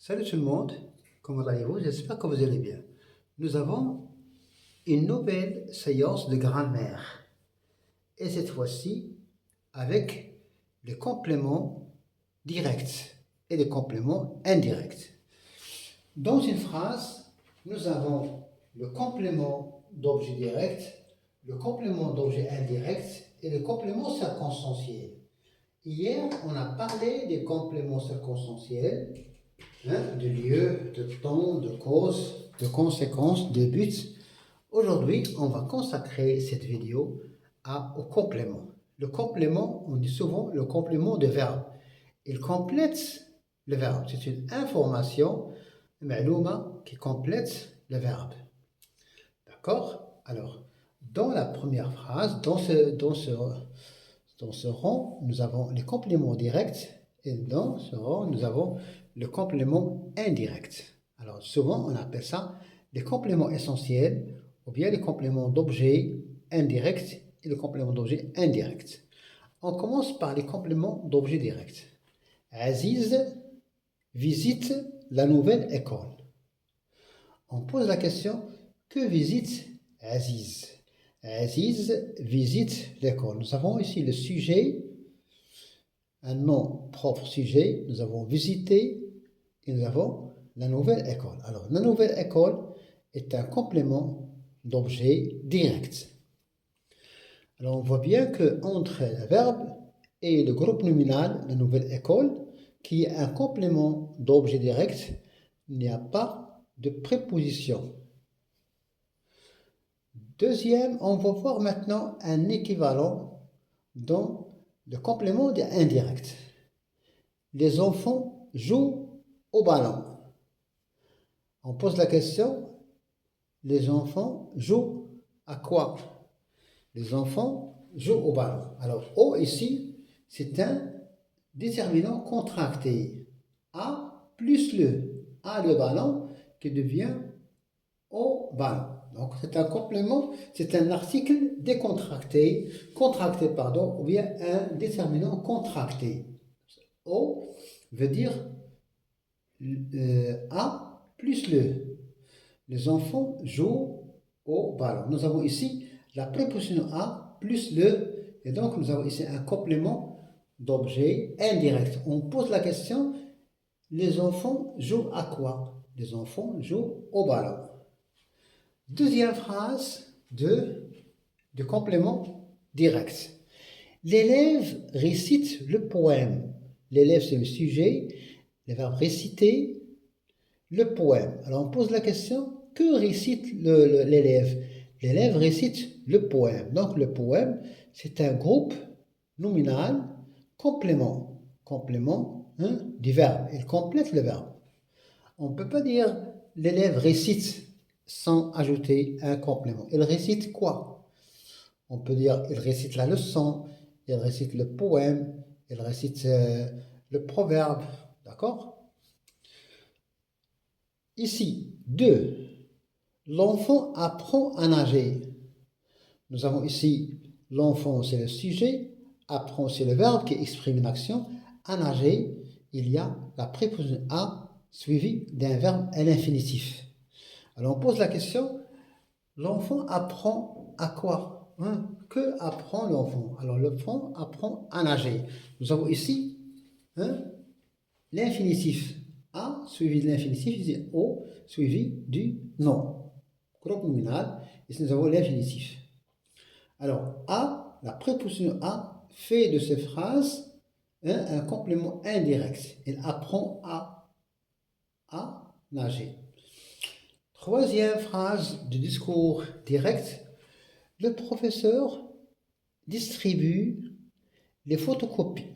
Salut tout le monde, comment allez-vous? J'espère que vous allez bien. Nous avons une nouvelle séance de grammaire et cette fois-ci avec les compléments directs et les compléments indirects. Dans une phrase, nous avons le complément d'objet direct, le complément d'objet indirect et le complément circonstanciel. Hier, on a parlé des compléments circonstanciels, de lieu, de temps, de cause, de conséquences, de but. Aujourd'hui, on va consacrer cette vidéo au complément. Le complément, on dit souvent le complément de verbe. Il complète le verbe. C'est une information, معلومة, qui complète le verbe. D'accord? Alors, dans la première phrase, dans ce rang, nous avons les compléments directs et dans ce rang, nous avons le complément indirect. Alors, souvent, on appelle ça les compléments essentiels ou bien les compléments d'objet indirect et le complément d'objet indirect. On commence par les compléments d'objet direct. Aziz visite la nouvelle école. On pose la question, que visite Aziz? Aziz visite l'école. Nous avons ici le sujet, un nom propre sujet. Nous avons visité et nous avons la nouvelle école. Alors, la nouvelle école est un complément d'objet direct. Alors, on voit bien qu'entre le verbe et le groupe nominal, la nouvelle école, qui est un complément d'objet direct, il n'y a pas de préposition. Deuxième, on va voir maintenant un équivalent dans le complément indirect. Les enfants jouent au ballon. On pose la question, les enfants jouent à quoi? Les enfants jouent au ballon. Alors, au ici, c'est un déterminant contracté. A plus le ballon qui devient au ballon. Donc, c'est un complément, c'est un article décontracté, ou bien un déterminant contracté. O veut dire A plus Les enfants jouent au ballon. Nous avons ici la préposition A plus et donc nous avons ici un complément d'objet indirect. On pose la question, les enfants jouent à quoi? Les enfants jouent au ballon. Deuxième phrase de complément direct. L'élève récite le poème. L'élève, c'est le sujet. Le verbe réciter, le poème. Alors, on pose la question, que récite l'élève? L'élève récite le poème. Donc, le poème, c'est un groupe nominal complément. Complément du verbe. Il complète le verbe. On ne peut pas dire l'élève récite sans ajouter un complément. Il récite quoi? On peut dire il récite la leçon, il récite le poème, il récite le proverbe. D'accord? Ici, 2. L'enfant apprend à nager. Nous avons ici l'enfant, c'est le sujet, apprend, c'est le verbe qui exprime une action. À nager, il y a la préposition à suivie d'un verbe à l'infinitif. Alors on pose la question, l'enfant apprend à quoi? Que apprend l'enfant? Alors l'enfant apprend à nager. Nous avons ici l'infinitif. A suivi de l'infinitif, ici O suivi du nom. Groupe nominal, ici nous avons l'infinitif. Alors A, la préposition A fait de cette phrase un complément indirect. Il apprend à nager. Troisième phrase du discours direct, le professeur distribue les photocopies.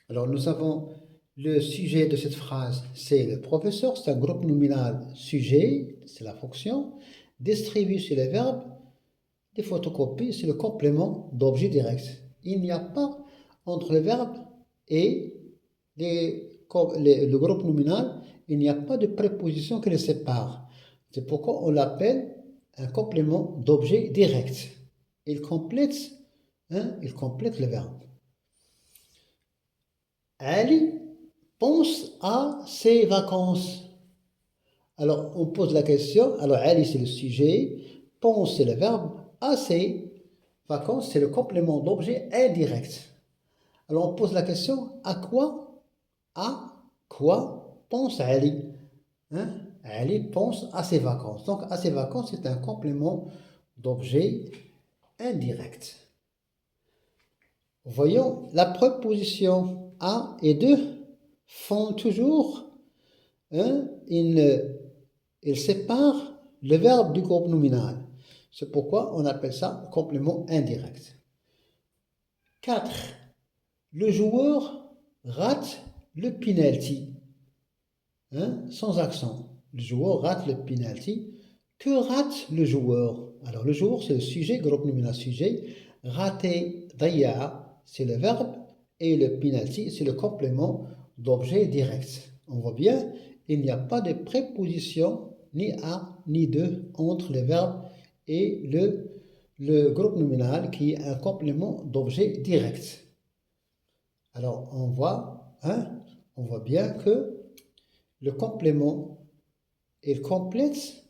Alors nous avons le sujet de cette phrase, c'est le professeur, c'est un groupe nominal sujet, c'est la fonction. Distribue, c'est le verbe. Les photocopies, c'est le complément d'objet direct. Il n'y a pas entre le verbe et le groupe nominal, il n'y a pas de préposition qui les sépare. C'est pourquoi on l'appelle un complément d'objet direct. Il complète le verbe. Ali pense à ses vacances. Alors, on pose la question. Alors, Ali, c'est le sujet. Pense, c'est le verbe. A, c'est vacances, c'est le complément d'objet indirect. Alors, on pose la question. À quoi pense Ali? Hein? Ali pense à ses vacances. Donc, à ses vacances, c'est un complément d'objet indirect. Voyons, la préposition à et de font toujours, hein, ils séparent le verbe du groupe nominal. C'est pourquoi on appelle ça complément indirect. 4. Le joueur rate le penalty, hein, sans accent. Le joueur rate le penalty. Que rate le joueur? Alors le joueur, c'est le sujet, groupe nominal sujet. Rater, ضيع, c'est le verbe. Et le penalty, c'est le complément d'objet direct. On voit bien, il n'y a pas de préposition ni à ni de entre le verbe et le groupe nominal qui est un complément d'objet direct. Alors on voit bien que le complément, il complète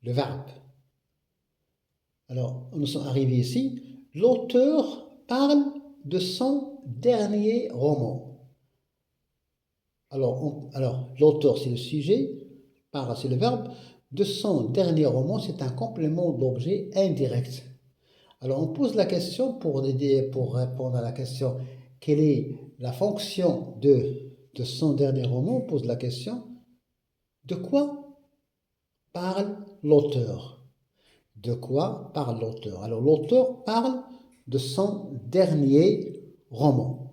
le verbe. Alors, nous sommes arrivés ici. L'auteur parle de son dernier roman. Alors l'auteur, c'est le sujet, parle, c'est le verbe. De son dernier roman, c'est un complément d'objet indirect. Alors, on pose la question pour répondre à la question, quelle est la fonction de son dernier roman? On pose la question, de quoi parle l'auteur? De quoi parle l'auteur? Alors, l'auteur parle de son dernier roman.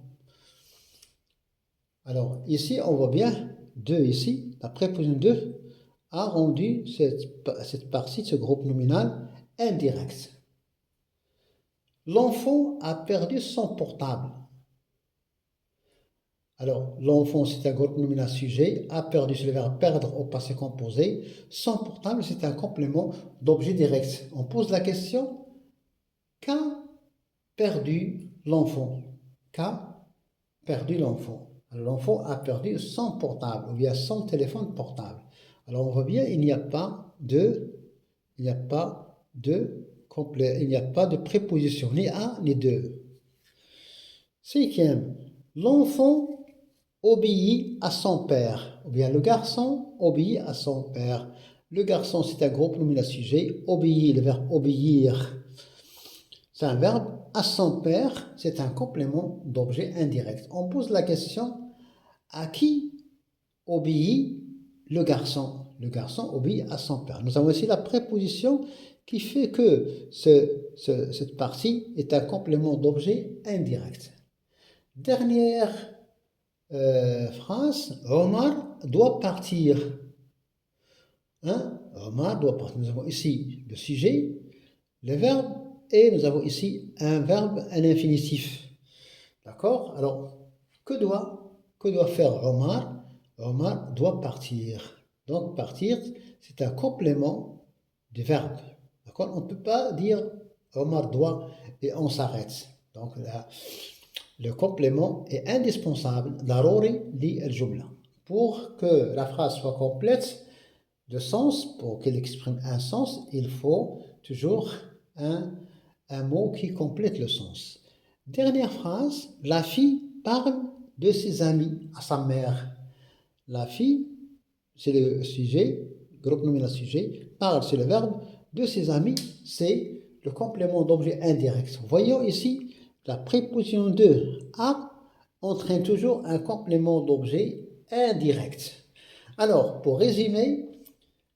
Alors, ici, on voit bien, ici, la préposition de a rendu cette partie de ce groupe nominal indirect. L'enfant a perdu son portable. Alors, l'enfant, c'est un groupe nominal sujet, a perdu, c'est le verbe perdre au passé composé. Son portable, c'est un complément d'objet direct. On pose la question, qu'a perdu l'enfant? Qu'a perdu l'enfant? Alors, l'enfant a perdu son portable, ou bien son téléphone portable. Alors, on voit bien, il n'y a pas de préposition, ni à, ni de. Cinquième, l'enfant obéit à son père, ou bien le garçon obéit à son père. Le garçon, c'est un groupe nominal sujet. Obéir, le verbe obéir, c'est un verbe. À son père, c'est un complément d'objet indirect. On pose la question, à qui obéit le garçon? Le garçon obéit à son père. Nous avons aussi la préposition qui fait que cette partie est un complément d'objet indirect. Dernière phrase, Omar doit partir. Hein? Omar doit partir. Nous avons ici le sujet, le verbe, et nous avons ici un verbe à l'infinitif. D'accord? Alors, que doit faire Omar? Omar doit partir. Donc, partir, c'est un complément du verbe. D'accord? On ne peut pas dire Omar doit et on s'arrête. Donc, là, le complément est indispensable, ضروري للجملة. Pour que la phrase soit complète de sens, pour qu'elle exprime un sens, il faut toujours un mot qui complète le sens. Dernière phrase, la fille parle de ses amis à sa mère. La fille, c'est le sujet, groupe nominal sujet, parle, c'est le verbe, de ses amis, c'est le complément d'objet indirect. Voyons ici, la préposition de à entraîne toujours un complément d'objet indirect. Alors, pour résumer,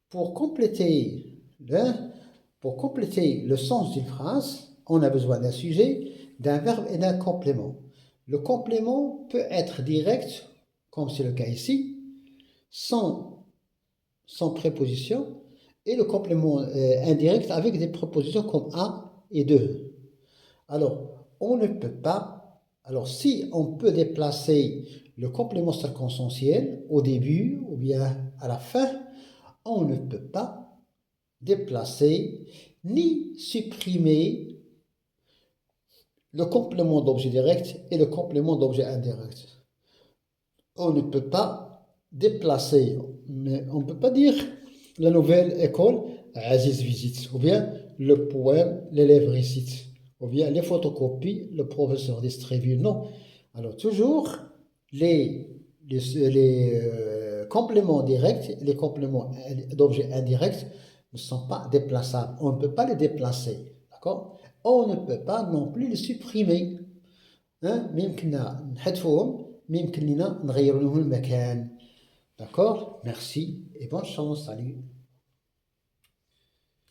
pour compléter le sens d'une phrase, on a besoin d'un sujet, d'un verbe et d'un complément. Le complément peut être direct, comme c'est le cas ici, sans préposition, et le complément indirect avec des prépositions comme à et de. Alors, on ne peut pas, alors si on peut déplacer le complément circonstanciel au début ou bien à la fin, on ne peut pas déplacer ni supprimer le complément d'objet direct et le complément d'objet indirect. On ne peut pas déplacer. Mais on ne peut pas dire la nouvelle école, Aziz visite, ou bien le poème, l'élève récite, ou bien les photocopies, le professeur distribue. Non. Alors, toujours les compléments directs, les compléments d'objets indirects ne sont pas déplaçables. On ne peut pas les déplacer. D'accord? On ne peut pas non plus les supprimer. ما يمكننا نحذفوهم ما يمكن لنا نغيروا لهم المكان. D'accord? Merci et bonne chance. Salut.